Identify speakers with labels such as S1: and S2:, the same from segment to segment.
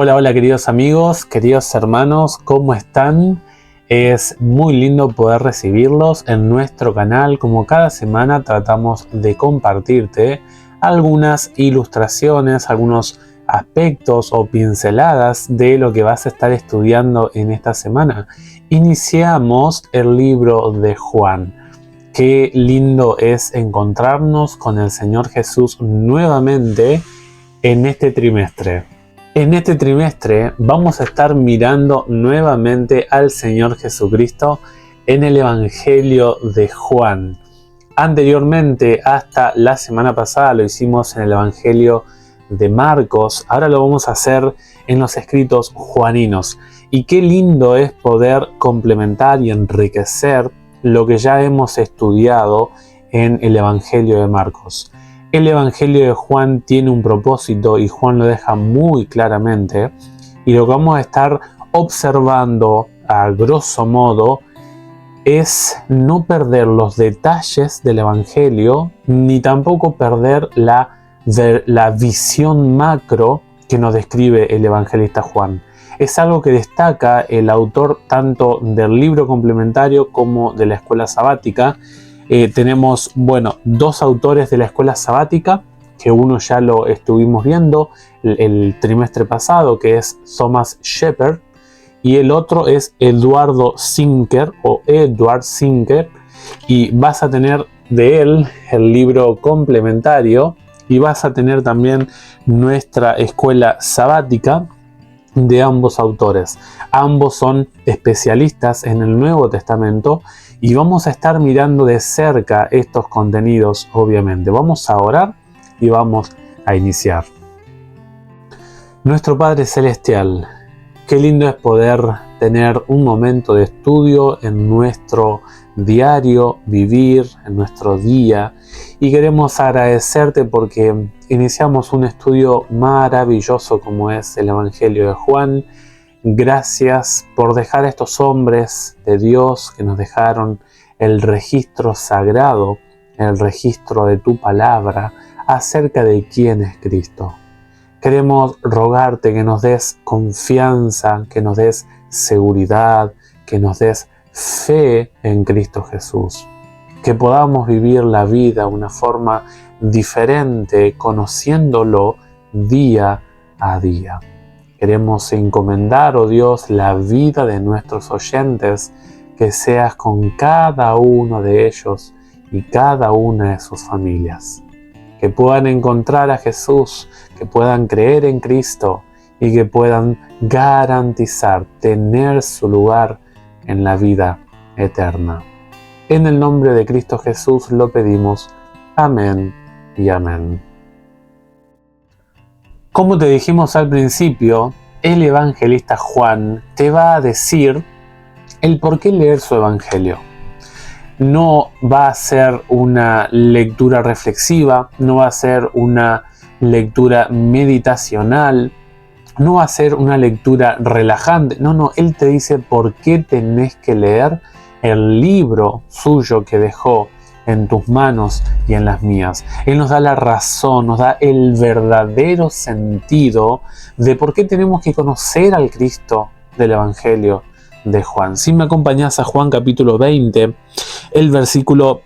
S1: Hola, hola queridos amigos, queridos hermanos, ¿cómo están? Es muy lindo poder recibirlos en nuestro canal. Como cada semana tratamos de compartirte algunas ilustraciones, algunos aspectos o pinceladas de lo que vas a estar estudiando en esta semana. Iniciamos el libro de Juan. Qué lindo es encontrarnos con el Señor Jesús nuevamente en este trimestre. En este trimestre vamos a estar mirando nuevamente al Señor Jesucristo en el Evangelio de Juan. Anteriormente, hasta la semana pasada, lo hicimos en el Evangelio de Marcos. Ahora lo vamos a hacer en los escritos juaninos. Y qué lindo es poder complementar y enriquecer lo que ya hemos estudiado en el Evangelio de Marcos. El Evangelio de Juan tiene un propósito y Juan lo deja muy claramente, y lo que vamos a estar observando a grosso modo es no perder los detalles del Evangelio ni tampoco perder la visión macro que nos describe el evangelista Juan. Es algo que destaca el autor tanto del libro complementario como de la escuela sabática. Tenemos, dos autores de la escuela sabática, que uno ya lo estuvimos viendo el trimestre pasado, que es Thomas Shepard, y el otro es Edward Sinker, y vas a tener de él el libro complementario, y vas a tener también nuestra escuela sabática de ambos autores. Ambos son especialistas en el Nuevo Testamento y vamos a estar mirando de cerca estos contenidos, obviamente. Vamos a orar y vamos a iniciar. Nuestro Padre Celestial, qué lindo es poder tener un momento de estudio en nuestro diario vivir, en nuestro día, y queremos agradecerte porque iniciamos un estudio maravilloso como es el Evangelio de Juan. Gracias por dejar a estos hombres de Dios que nos dejaron el registro sagrado, el registro de tu palabra acerca de quién es Cristo. Queremos rogarte que nos des confianza, que nos des seguridad, que nos des fe en Cristo Jesús. Que podamos vivir la vida de una forma diferente, conociéndolo día a día. Queremos encomendar, oh Dios, la vida de nuestros oyentes, que seas con cada uno de ellos y cada una de sus familias. Que puedan encontrar a Jesús, que puedan creer en Cristo y que puedan garantizar tener su lugar en la vida eterna. En el nombre de Cristo Jesús lo pedimos. Amén y amén. Como te dijimos al principio, el evangelista Juan te va a decir el por qué leer su evangelio. No va a ser una lectura reflexiva, no va a ser una lectura meditacional, no va a ser una lectura relajante. No, él te dice por qué tenés que leer el libro suyo que dejó en tus manos y en las mías. Él nos da la razón, nos da el verdadero sentido de por qué tenemos que conocer al Cristo del Evangelio de Juan. Si me acompañás a Juan capítulo 20, el versículo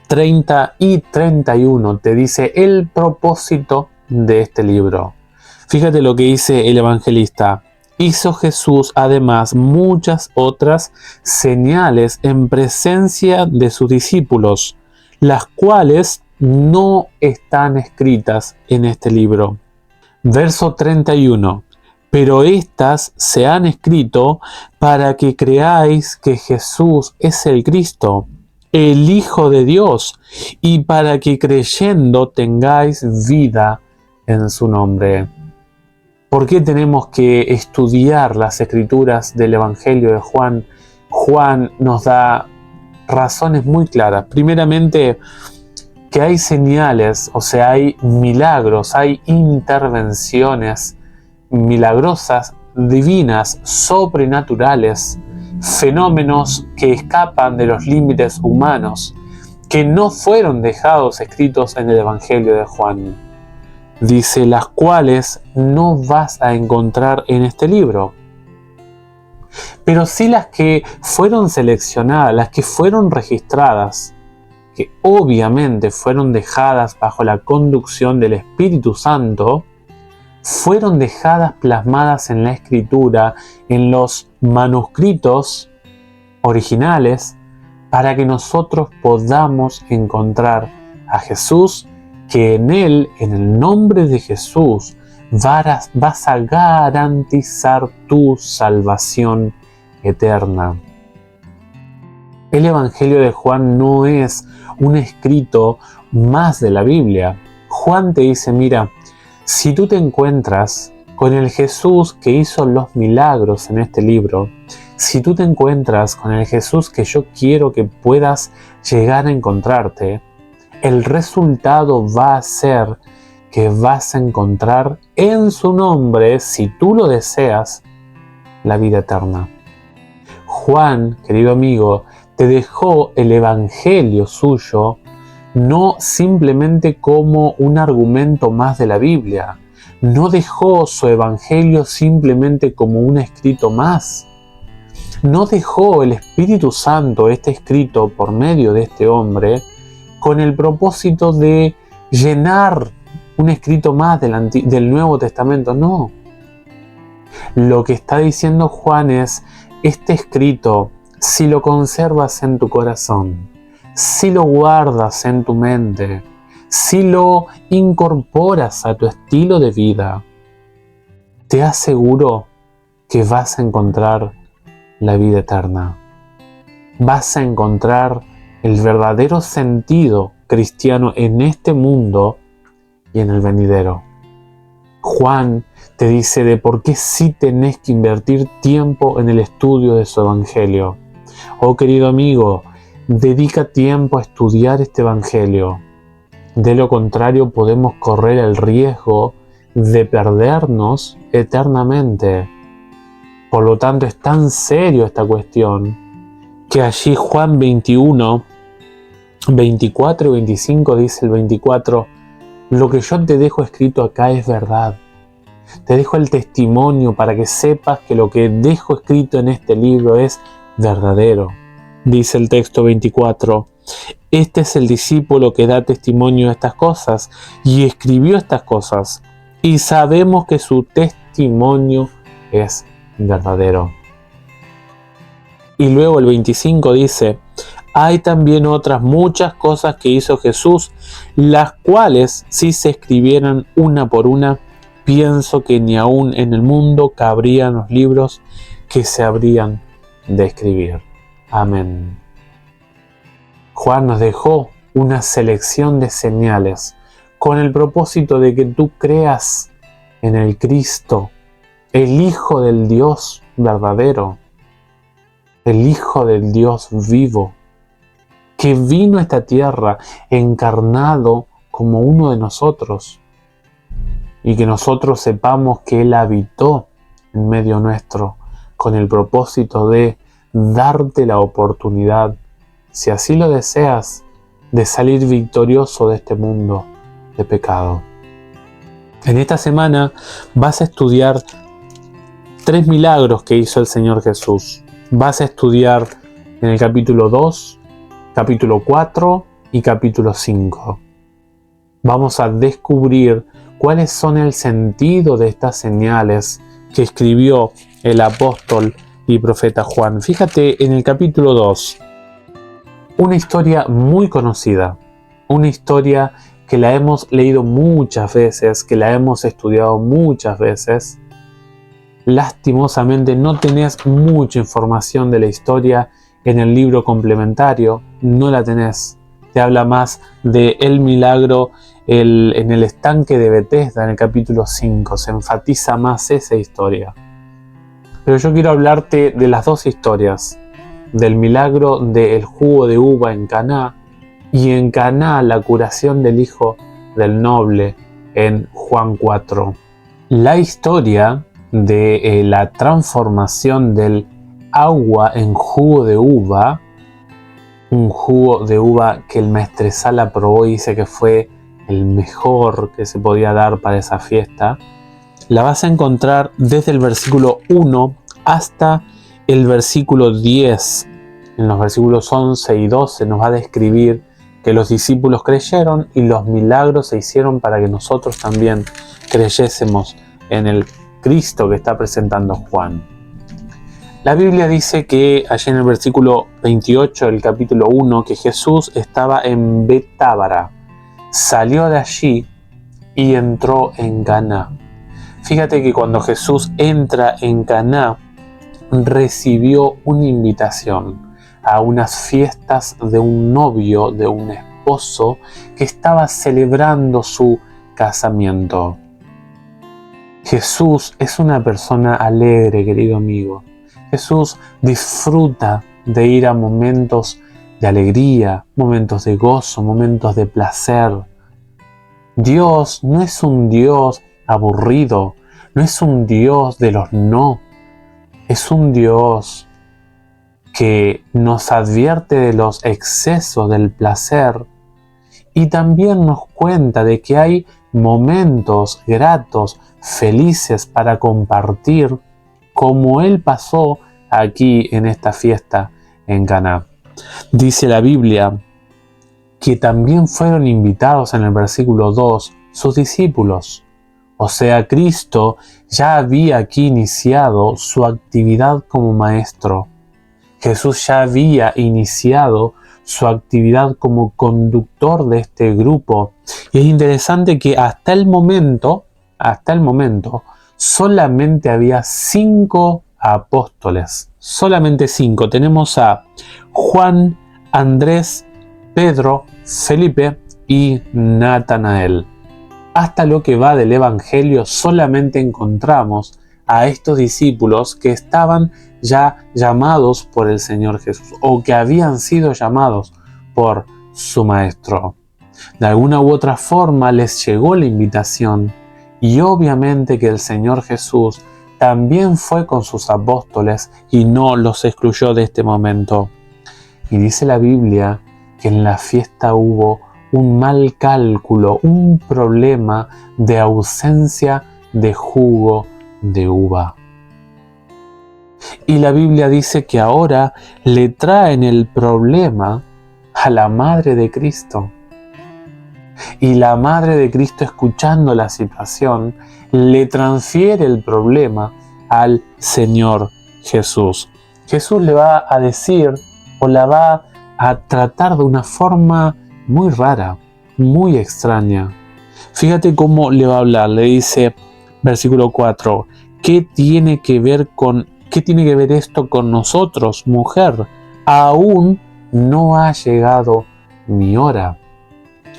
S1: 30 y 31 te dice el propósito de este libro. Fíjate lo que dice el evangelista. Hizo Jesús además muchas otras señales en presencia de sus discípulos, las cuales no están escritas en este libro. Verso 31. Pero estas se han escrito para que creáis que Jesús es el Cristo, el Hijo de Dios, y para que creyendo tengáis vida en su nombre. ¿Por qué tenemos que estudiar las escrituras del Evangelio de Juan? Juan nos da razones muy claras. Primeramente, que hay señales, o sea, hay milagros, hay intervenciones milagrosas, divinas, sobrenaturales, fenómenos que escapan de los límites humanos, que no fueron dejados escritos en el Evangelio de Juan. Dice, las cuales no vas a encontrar en este libro. Pero sí las que fueron seleccionadas, las que fueron registradas, que obviamente fueron dejadas bajo la conducción del Espíritu Santo, fueron dejadas plasmadas en la Escritura, en los manuscritos originales, para que nosotros podamos encontrar a Jesús, que en Él, en el nombre de Jesús, vas a garantizar tu salvación eterna. El Evangelio de Juan no es un escrito más de la Biblia. Juan te dice, mira, si tú te encuentras con el Jesús que hizo los milagros en este libro, si tú te encuentras con el Jesús que yo quiero que puedas llegar a encontrarte, el resultado va a ser que vas a encontrar en su nombre, si tú lo deseas, la vida eterna. Juan, querido amigo, te dejó el Evangelio suyo no simplemente como un argumento más de la Biblia, no dejó su Evangelio simplemente como un escrito más, no dejó el Espíritu Santo este escrito por medio de este hombre con el propósito de llenar un escrito más del Nuevo Testamento, no. Lo que está diciendo Juan es, este escrito, si lo conservas en tu corazón, si lo guardas en tu mente, si lo incorporas a tu estilo de vida, te aseguro que vas a encontrar la vida eterna. Vas a encontrar el verdadero sentido cristiano en este mundo y en el venidero. Juan te dice de por qué sí tenés que invertir tiempo en el estudio de su Evangelio. Oh querido amigo, dedica tiempo a estudiar este Evangelio. De lo contrario podemos correr el riesgo de perdernos eternamente. Por lo tanto es tan serio esta cuestión que allí Juan 21, 24 y 25 dice el 24, lo que yo te dejo escrito acá es verdad. Te dejo el testimonio para que sepas que lo que dejo escrito en este libro es verdadero. Dice el texto 24, este es el discípulo que da testimonio de estas cosas y escribió estas cosas, y sabemos que su testimonio es verdadero. Y luego el 25 dice, hay también otras muchas cosas que hizo Jesús, las cuales si se escribieran una por una, pienso que ni aún en el mundo cabrían los libros que se habrían de escribir. Amén. Juan nos dejó una selección de señales con el propósito de que tú creas en el Cristo, el Hijo del Dios verdadero, el Hijo del Dios vivo, que vino a esta tierra encarnado como uno de nosotros, y que nosotros sepamos que Él habitó en medio nuestro con el propósito de darte la oportunidad, si así lo deseas, de salir victorioso de este mundo de pecado. En esta semana vas a estudiar 3 milagros que hizo el Señor Jesús. Vas a estudiar en el capítulo 2, capítulo 4 y capítulo 5. Vamos a descubrir cuáles son el sentido de estas señales que escribió el apóstol y profeta Juan. Fíjate en el capítulo 2, una historia muy conocida, una historia que la hemos leído muchas veces, que la hemos estudiado muchas veces. Lastimosamente no tenés mucha información de la historia en el libro complementario, no la tenés. Te habla más del milagro en el estanque de Betesda en el capítulo 5, se enfatiza más esa historia. Pero yo quiero hablarte de las dos historias, del milagro del jugo de uva en Caná y en Caná la curación del hijo del noble en Juan 4. La historia de la transformación del agua en jugo de uva, un jugo de uva que el maestresala probó y dice que fue el mejor que se podía dar para esa fiesta, la vas a encontrar desde el versículo 1 hasta el versículo 10. En los versículos 11 y 12 nos va a describir que los discípulos creyeron y los milagros se hicieron para que nosotros también creyésemos en el Cristo que está presentando Juan. La Biblia dice que allí en el versículo 28 del capítulo 1 que Jesús estaba en Betábara, salió de allí y entró en Caná. Fíjate que cuando Jesús entra en Caná, recibió una invitación a unas fiestas de un novio, de un esposo que estaba celebrando su casamiento. Jesús es una persona alegre, querido amigo. Jesús disfruta de ir a momentos de alegría, momentos de gozo, momentos de placer. Dios no es un Dios aburrido, no es un Dios de los no, es un Dios que nos advierte de los excesos del placer y también nos cuenta de que hay momentos gratos, felices para compartir, como Él pasó aquí en esta fiesta en Caná. Dice la Biblia que también fueron invitados en el versículo 2 sus discípulos. O sea, Cristo ya había aquí iniciado su actividad como maestro. Jesús ya había iniciado su actividad como conductor de este grupo. Y es interesante que hasta el momento, solamente había 5 apóstoles. Solamente 5. Tenemos a Juan, Andrés, Pedro, Felipe y Natanael. Hasta lo que va del Evangelio solamente encontramos a estos discípulos que estaban ya llamados por el Señor Jesús o que habían sido llamados por su Maestro. De alguna u otra forma les llegó la invitación y obviamente que el Señor Jesús también fue con sus apóstoles y no los excluyó de este momento. Y dice la Biblia que en la fiesta hubo un mal cálculo, un problema de ausencia de jugo de uva. Y la Biblia dice que ahora le traen el problema a la Madre de Cristo. Y la Madre de Cristo, escuchando la situación, le transfiere el problema al Señor Jesús. Jesús le va a decir o la va a tratar de una forma muy rara, muy extraña. Fíjate cómo le va a hablar. Le dice, versículo 4, ¿qué tiene que ver esto con nosotros, mujer? Aún no ha llegado mi hora.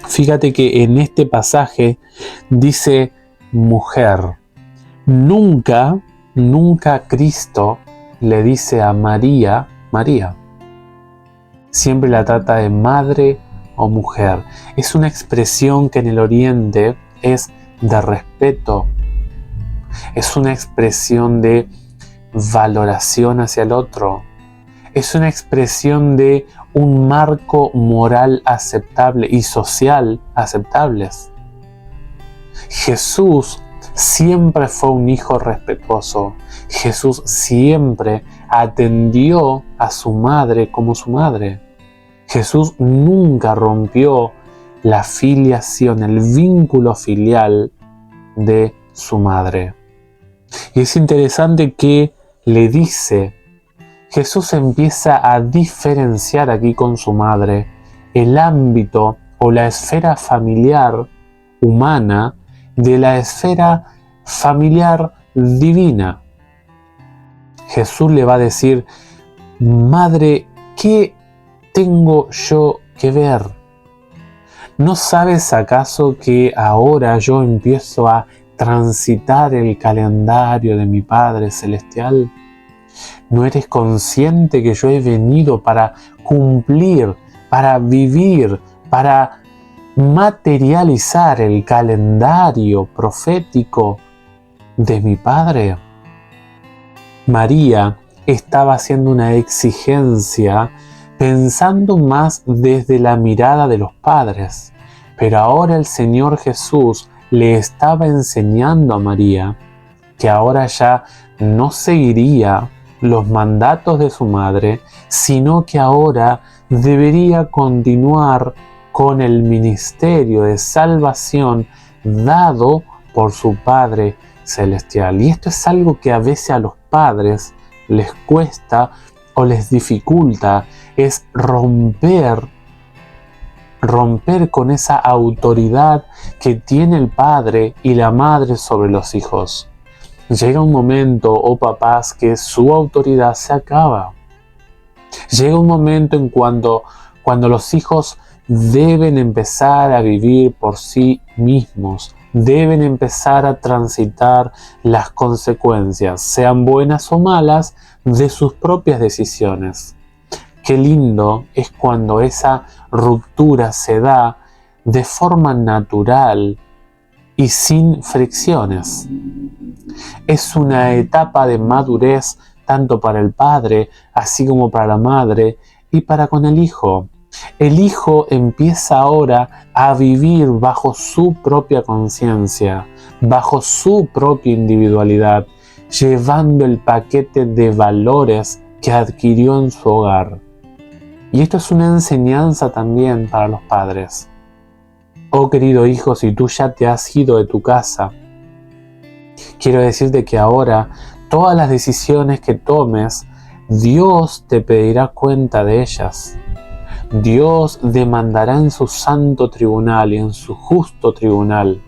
S1: Fíjate que en este pasaje dice mujer. Nunca Cristo le dice a María, María. Siempre la trata de madre o mujer. Es una expresión que en el Oriente es de respeto. Es una expresión de valoración hacia el otro. Es una expresión de un marco moral aceptable y social aceptables. Jesús siempre fue un hijo respetuoso. Jesús siempre atendió a su madre como su madre. Jesús nunca rompió la filiación, el vínculo filial de su madre. Y es interesante que le dice, Jesús empieza a diferenciar aquí con su madre el ámbito o la esfera familiar humana de la esfera familiar divina. Jesús le va a decir, madre, ¿qué tengo yo que ver? ¿No sabes acaso que ahora yo empiezo a transitar el calendario de mi Padre Celestial? ¿No eres consciente que yo he venido para cumplir, para vivir, para materializar el calendario profético de mi Padre? María estaba haciendo una exigencia pensando más desde la mirada de los padres, Pero ahora el Señor Jesús le estaba enseñando a María que ahora ya no seguiría los mandatos de su madre, sino que ahora debería continuar con el ministerio de salvación dado por su Padre Celestial. Y esto es algo que a veces a los padres les cuesta o les dificulta, es romper con esa autoridad que tiene el padre y la madre sobre los hijos. Llega un momento, oh papás, que su autoridad se acaba. Llega un momento en cuando los hijos deben empezar a vivir por sí mismos, deben empezar a transitar las consecuencias, sean buenas o malas, de sus propias decisiones. Qué lindo es cuando esa ruptura se da de forma natural y sin fricciones. Es una etapa de madurez tanto para el padre, así como para la madre y para con el hijo. El hijo empieza ahora a vivir bajo su propia conciencia, bajo su propia individualidad, llevando el paquete de valores que adquirió en su hogar. Y esto es una enseñanza también para los padres. Oh querido hijo, si tú ya te has ido de tu casa, quiero decirte que ahora todas las decisiones que tomes, Dios te pedirá cuenta de ellas. Dios demandará en su santo tribunal y en su justo tribunal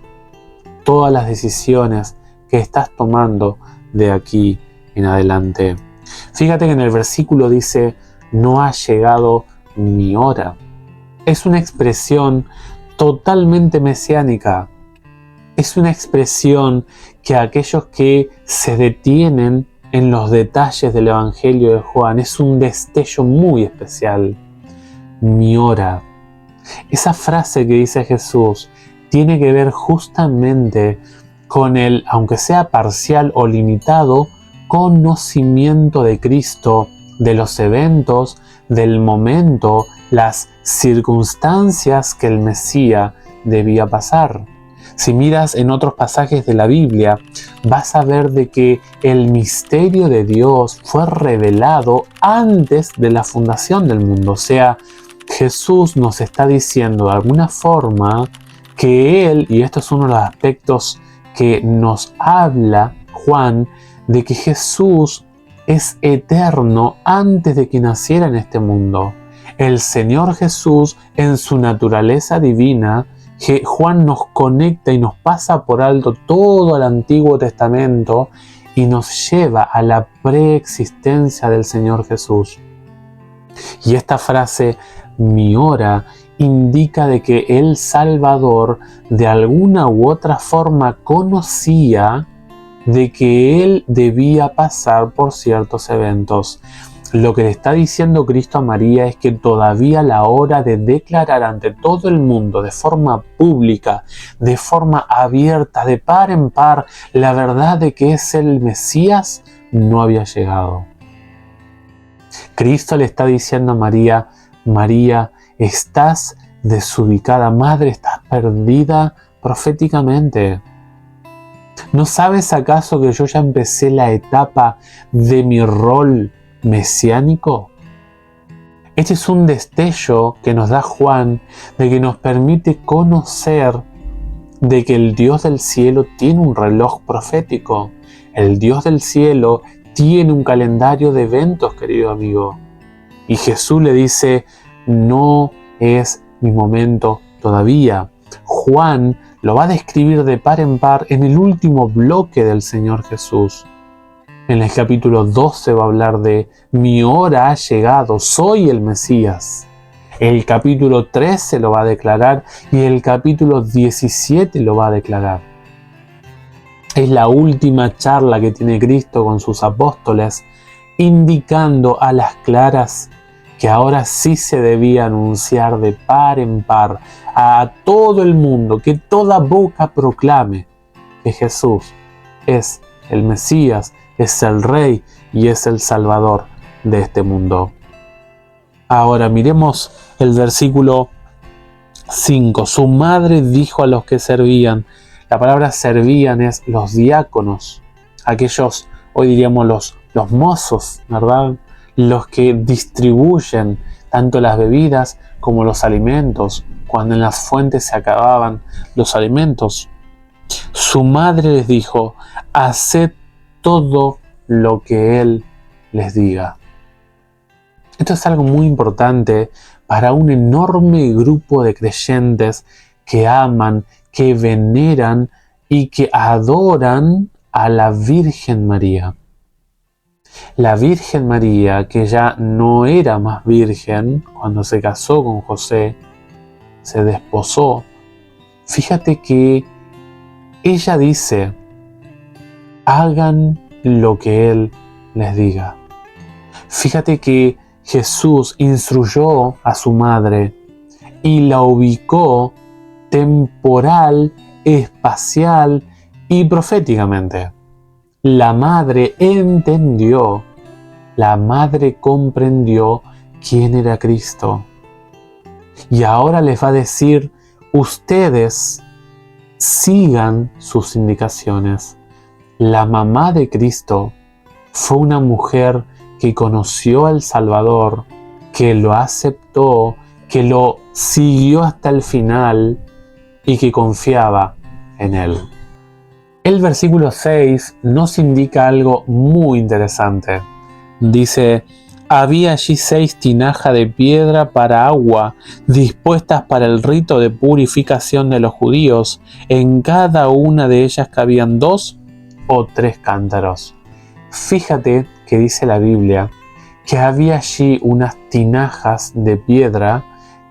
S1: todas las decisiones que estás tomando de aquí en adelante. Fíjate que en el versículo dice, no ha llegado mi hora. Es una expresión totalmente mesiánica. Es una expresión que aquellos que se detienen en los detalles del Evangelio de Juan, es un destello muy especial. Mi hora. Esa frase que dice Jesús tiene que ver justamente con el, aunque sea parcial o limitado, conocimiento de Cristo, de los eventos, del momento, las circunstancias que el Mesías debía pasar. Si miras en otros pasajes de la Biblia, vas a ver de que el misterio de Dios fue revelado antes de la fundación del mundo. O sea, Jesús nos está diciendo de alguna forma que Él, y esto es uno de los aspectos que nos habla Juan, de que Jesús es eterno antes de que naciera en este mundo. El Señor Jesús, en su naturaleza divina, que Juan nos conecta y nos pasa por alto todo el Antiguo Testamento y nos lleva a la preexistencia del Señor Jesús. Y esta frase, mi hora, indica de que el Salvador de alguna u otra forma conocía de que Él debía pasar por ciertos eventos. Lo que le está diciendo Cristo a María es que todavía la hora de declarar ante todo el mundo, de forma pública, de forma abierta, de par en par, la verdad de que es el Mesías, no había llegado. Cristo le está diciendo a María, María, estás desubicada, madre, estás perdida proféticamente. ¿No sabes acaso que yo ya empecé la etapa de mi rol mesiánico? Este es un destello que nos da Juan, de que nos permite conocer de que el Dios del cielo tiene un reloj profético. El Dios del cielo tiene un calendario de eventos, querido amigo. Y Jesús le dice, no es mi momento todavía. Juan lo va a describir de par en par en el último bloque del Señor Jesús. En el capítulo 12 va a hablar de mi hora ha llegado, soy el Mesías. El capítulo 13 lo va a declarar y el capítulo 17 lo va a declarar. Es la última charla que tiene Cristo con sus apóstoles, indicando a las claras que ahora sí se debía anunciar de par en par a todo el mundo, que toda boca proclame que Jesús es el Mesías, es el Rey y es el Salvador de este mundo. Ahora miremos el versículo 5. Su madre dijo a los que servían. La palabra servían es los diáconos, aquellos, hoy diríamos los mozos, ¿verdad? Los que distribuyen tanto las bebidas como los alimentos, cuando en las fuentes se acababan los alimentos. Su madre les dijo: haced todo lo que él les diga. Esto es algo muy importante para un enorme grupo de creyentes que aman, que veneran y que adoran a la Virgen María. La Virgen María, que ya no era más virgen cuando se casó con José, se desposó. Fíjate que ella dice: hagan lo que Él les diga. Fíjate que Jesús instruyó a su madre y la ubicó temporal, espacial y proféticamente. La madre entendió, la madre comprendió quién era Cristo. Y ahora les va a decir: ustedes sigan sus indicaciones. La mamá de Cristo fue una mujer que conoció al Salvador, que lo aceptó, que lo siguió hasta el final y que confiaba en él. El versículo 6 nos indica algo muy interesante. Dice: había allí 6 tinajas de piedra para agua, dispuestas para el rito de purificación de los judíos. En cada una de ellas cabían 2 o 3 cántaros. Fíjate que dice la Biblia que había allí unas tinajas de piedra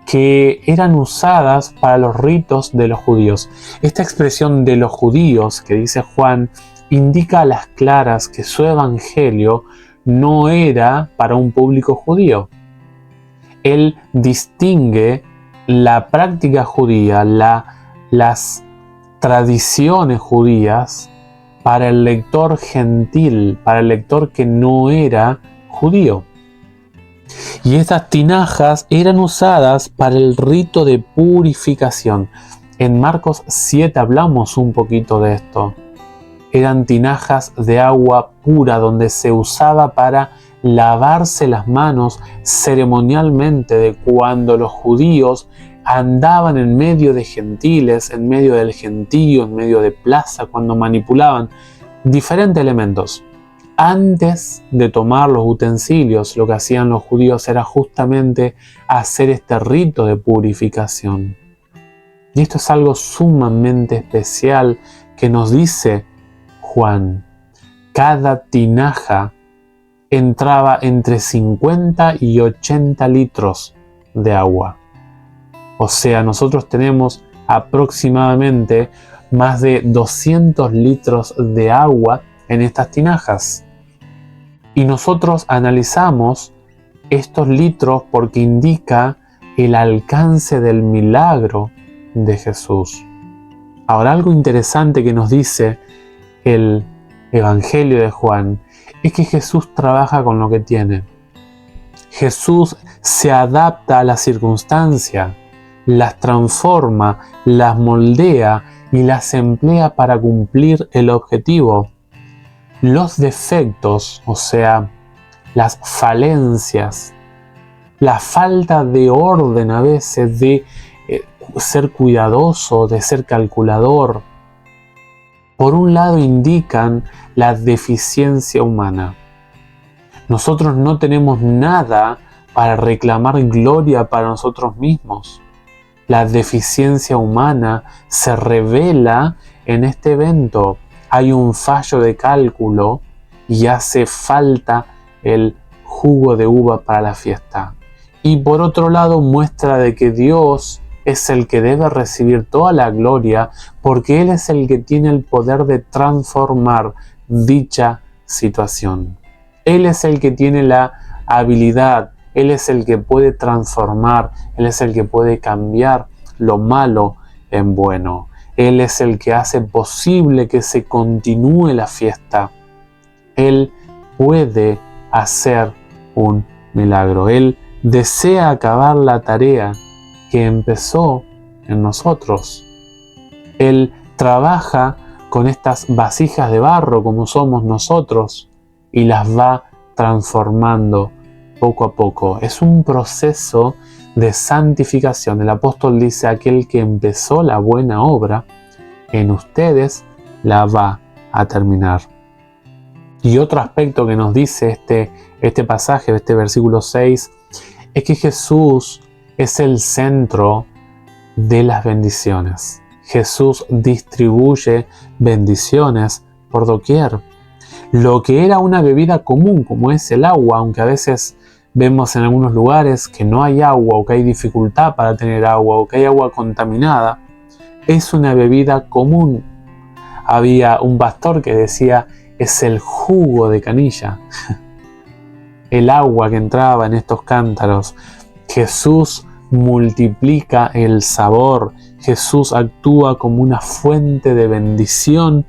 S1: que eran usadas para los ritos de los judíos. Esta expresión de los judíos que dice Juan indica a las claras que su evangelio no era para un público judío. Él distingue la práctica judía, las tradiciones judías, para el lector gentil, para el lector que no era judío. Y estas tinajas eran usadas para el rito de purificación. En Marcos 7 hablamos un poquito de esto. Eran tinajas de agua pura donde se usaba para lavarse las manos ceremonialmente de cuando los judíos andaban en medio de gentiles, en medio del gentío, en medio de plaza, cuando manipulaban diferentes elementos. Antes de tomar los utensilios, lo que hacían los judíos era justamente hacer este rito de purificación. Y esto es algo sumamente especial que nos dice Juan. Cada tinaja entraba entre 50 y 80 litros de agua. O sea, nosotros tenemos aproximadamente más de 200 litros de agua en estas tinajas. Y nosotros analizamos estos litros porque indica el alcance del milagro de Jesús. Ahora, algo interesante que nos dice el Evangelio de Juan es que Jesús trabaja con lo que tiene. Jesús se adapta a la circunstancia, las transforma, las moldea y las emplea para cumplir el objetivo. Los defectos, o sea, las falencias, la falta de orden a veces, de ser cuidadoso, de ser calculador, por un lado indican la deficiencia humana. Nosotros no tenemos nada para reclamar gloria para nosotros mismos. La deficiencia humana se revela en este evento. Hay un fallo de cálculo y hace falta el jugo de uva para la fiesta. Y por otro lado muestra de que Dios es el que debe recibir toda la gloria porque Él es el que tiene el poder de transformar dicha situación. Él es el que tiene la habilidad, Él es el que puede transformar, Él es el que puede cambiar lo malo en bueno. Él es el que hace posible que se continúe la fiesta. Él puede hacer un milagro. Él desea acabar la tarea que empezó en nosotros. Él trabaja con estas vasijas de barro como somos nosotros y las va transformando poco a poco. Es un proceso de santificación. El apóstol dice: aquel que empezó la buena obra en ustedes la va a terminar. Y otro aspecto que nos dice este pasaje, este versículo 6, es que Jesús es el centro de las bendiciones. Jesús distribuye bendiciones por doquier. Lo que era una bebida común, como es el agua, aunque a veces vemos en algunos lugares que no hay agua o que hay dificultad para tener agua o que hay agua contaminada, es una bebida común. Había un pastor que decía: es el jugo de canilla. El agua que entraba en estos cántaros. Jesús multiplica el sabor. Jesús actúa como una fuente de bendición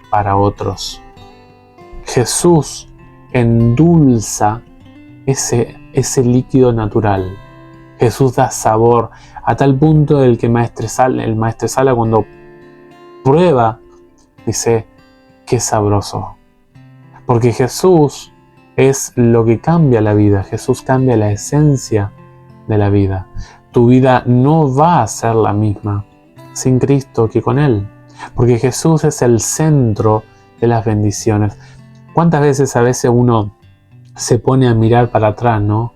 S1: para otros. Jesús endulza ese líquido natural. Jesús da sabor a tal punto del que el maestresala cuando prueba dice: qué sabroso. Porque Jesús es lo que cambia la vida. Jesús cambia la esencia de la vida. Tu vida no va a ser la misma sin Cristo que con Él. Porque Jesús es el centro de las bendiciones. ¿Cuántas veces a veces uno se pone a mirar para atrás, ¿no?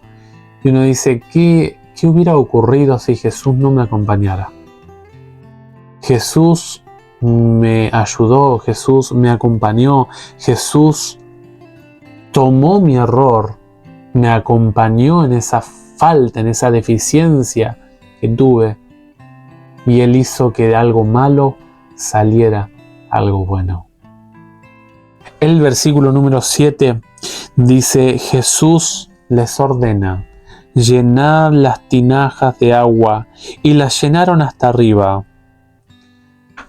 S1: Y uno dice: ¿qué hubiera ocurrido si Jesús no me acompañara? Jesús me ayudó, Jesús me acompañó, Jesús tomó mi error, me acompañó en esa falta, en esa deficiencia que tuve, y Él hizo que de algo malo saliera algo bueno. El versículo número 7 dice: Jesús les ordena: llenad las tinajas de agua, y las llenaron hasta arriba.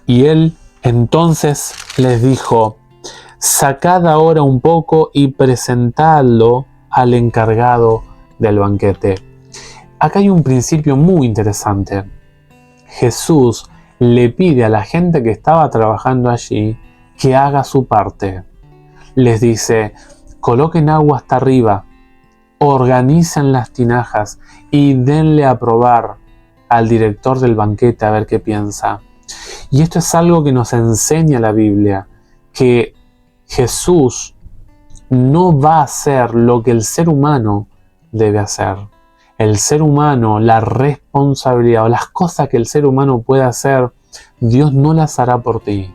S1: Y Él entonces les dijo: sacad ahora un poco y presentadlo al encargado del banquete. Acá hay un principio muy interesante. Jesús le pide a la gente que estaba trabajando allí que haga su parte. Les dice: coloquen agua hasta arriba, organicen las tinajas y denle a probar al director del banquete a ver qué piensa. Y esto es algo que nos enseña la Biblia, que Jesús no va a hacer lo que el ser humano debe hacer. El ser humano, la responsabilidad o las cosas que el ser humano puede hacer, Dios no las hará por ti.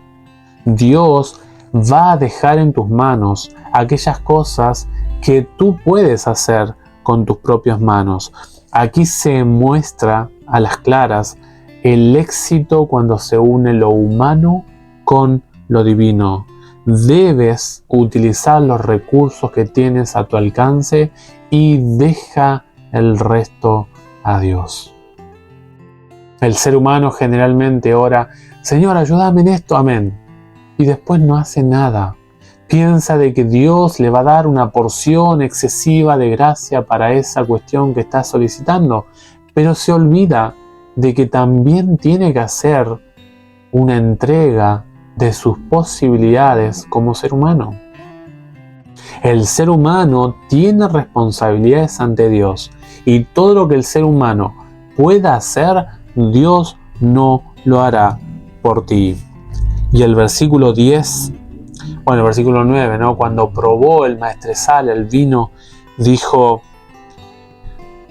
S1: Dios va a dejar en tus manos aquellas cosas que tú puedes hacer con tus propias manos. Aquí se muestra a las claras el éxito cuando se une lo humano con lo divino. Debes utilizar los recursos que tienes a tu alcance y deja el resto a Dios. El ser humano generalmente ora: Señor, ayúdame en esto, amén. Y después no hace nada. Piensa de que Dios le va a dar una porción excesiva de gracia para esa cuestión que está solicitando, pero se olvida de que también tiene que hacer una entrega de sus posibilidades como ser humano. El ser humano tiene responsabilidades ante Dios, y todo lo que el ser humano pueda hacer, Dios no lo hará por ti. Y el versículo 10, el versículo 9, ¿no? Cuando probó el maestresala el vino, dijo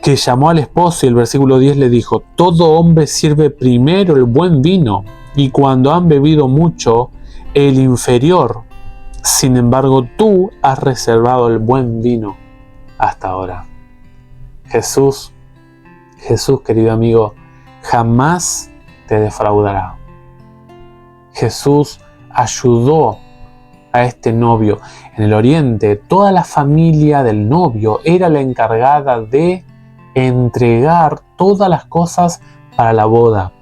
S1: que llamó al esposo, y el versículo 10 le dijo: todo hombre sirve primero el buen vino, y cuando han bebido mucho, el inferior. Sin embargo, tú has reservado el buen vino hasta ahora. Jesús, querido amigo, jamás te defraudará. Jesús ayudó a este novio. En el oriente, toda la familia del novio era la encargada de entregar todas las cosas para la boda.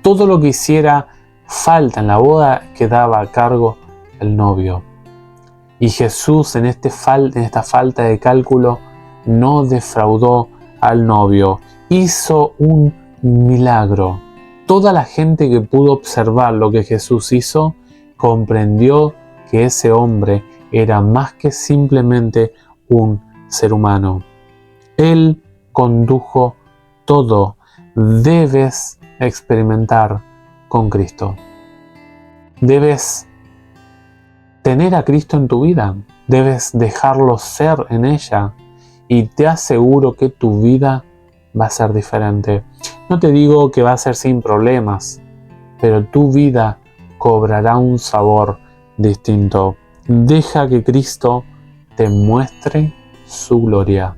S1: Todo lo que hiciera falta en la boda quedaba a cargo del novio. Y Jesús en esta falta de cálculo no defraudó al novio. Hizo un milagro. Toda la gente que pudo observar lo que Jesús hizo comprendió que ese hombre era más que simplemente un ser humano. Él condujo todo. Debes experimentar con Cristo. Debes tener a Cristo en tu vida. Debes dejarlo ser en ella. Y te aseguro que tu vida va a ser diferente. No te digo que va a ser sin problemas, pero tu vida cobrará un sabor distinto. Deja que Cristo te muestre su gloria.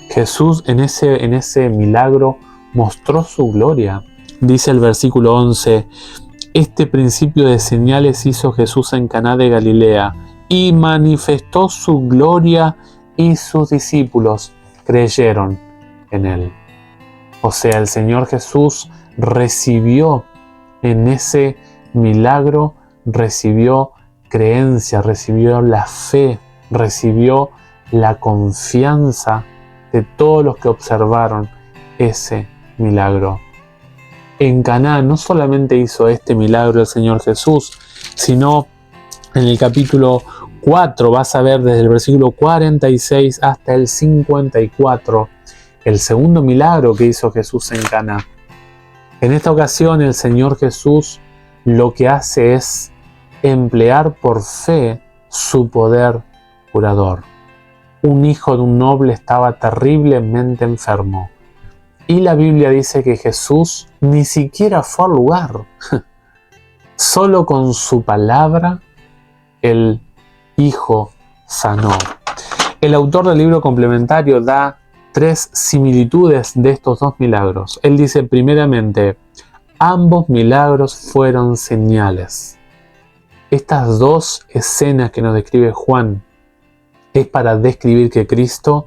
S1: Jesús en ese milagro mostró su gloria. Dice el versículo 11, este principio de señales hizo Jesús en Caná de Galilea y manifestó su gloria y sus discípulos creyeron en él. O sea, el Señor Jesús recibió en ese milagro, recibió creencia, recibió la fe, recibió la confianza de todos los que observaron ese milagro. En Caná no solamente hizo este milagro el Señor Jesús, sino en el capítulo 4 vas a ver desde el versículo 46 hasta el 54 el segundo milagro que hizo Jesús en Caná. En esta ocasión el Señor Jesús lo que hace es emplear por fe su poder curador. Un hijo de un noble estaba terriblemente enfermo. Y la Biblia dice que Jesús ni siquiera fue al lugar. Solo con su palabra el hijo sanó. El autor del libro complementario da 3 similitudes de estos 2 milagros. Él dice primeramente, ambos milagros fueron señales. Estas 2 escenas que nos describe Juan es para describir que Cristo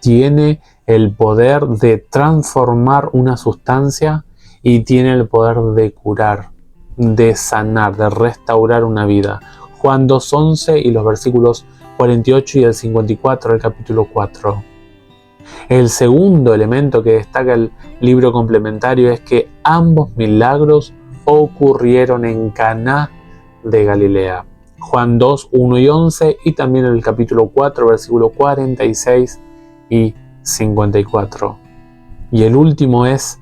S1: tiene el poder de transformar una sustancia y tiene el poder de curar, de sanar, de restaurar una vida. Juan 2:11 y los versículos 48 y el 54 del capítulo 4. El segundo elemento que destaca el libro complementario es que ambos milagros ocurrieron en Caná de Galilea. Juan 2:1 y 11 y también en el capítulo 4, versículo 46 y 54. Y el último es,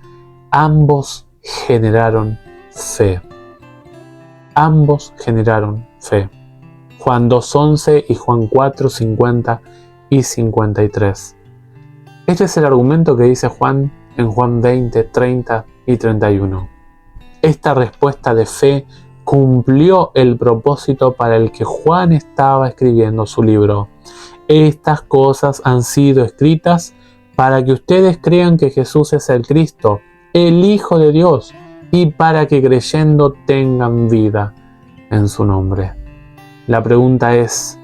S1: ambos generaron fe. Ambos generaron fe. Juan 2:11 y Juan 4:50 y 53. Este es el argumento que dice Juan en Juan 20, 30 y 31. Esta respuesta de fe cumplió el propósito para el que Juan estaba escribiendo su libro. Estas cosas han sido escritas para que ustedes crean que Jesús es el Cristo, el Hijo de Dios, y para que creyendo tengan vida en su nombre. La pregunta es,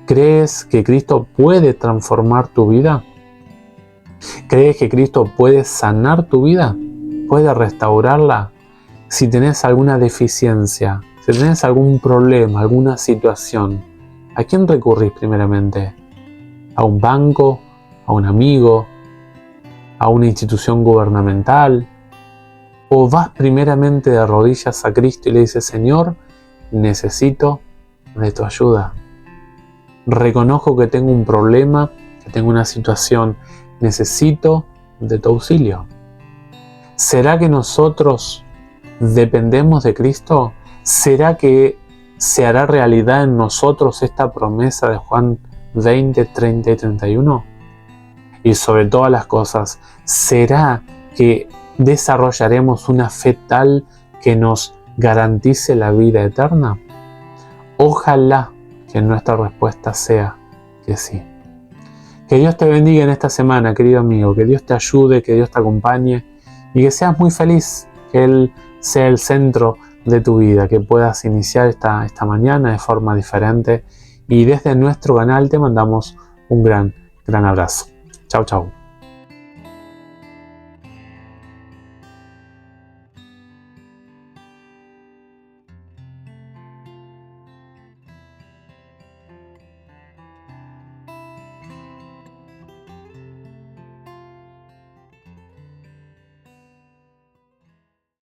S1: ¿crees que Cristo puede transformar tu vida? ¿Crees que Cristo puede sanar tu vida? ¿Puede restaurarla? Si tenés alguna deficiencia, si tenés algún problema, alguna situación, ¿a quién recurrís primeramente? ¿A un banco? ¿A un amigo? ¿A una institución gubernamental? ¿O vas primeramente de rodillas a Cristo y le dices, Señor, necesito de tu ayuda? Reconozco que tengo un problema, que tengo una situación, necesito de tu auxilio. ¿Será que nosotros dependemos de Cristo? ¿Será que se hará realidad en nosotros esta promesa de Juan 20, 30 y 31? Y sobre todas las cosas, ¿será que desarrollaremos una fe tal que nos garantice la vida eterna? Ojalá que nuestra respuesta sea que sí. Que Dios te bendiga en esta semana, querido amigo, que Dios te ayude, que Dios te acompañe y que seas muy feliz, que Él sea el centro de tu vida, que puedas iniciar esta mañana de forma diferente y desde nuestro canal te mandamos un gran abrazo. Chau, chau.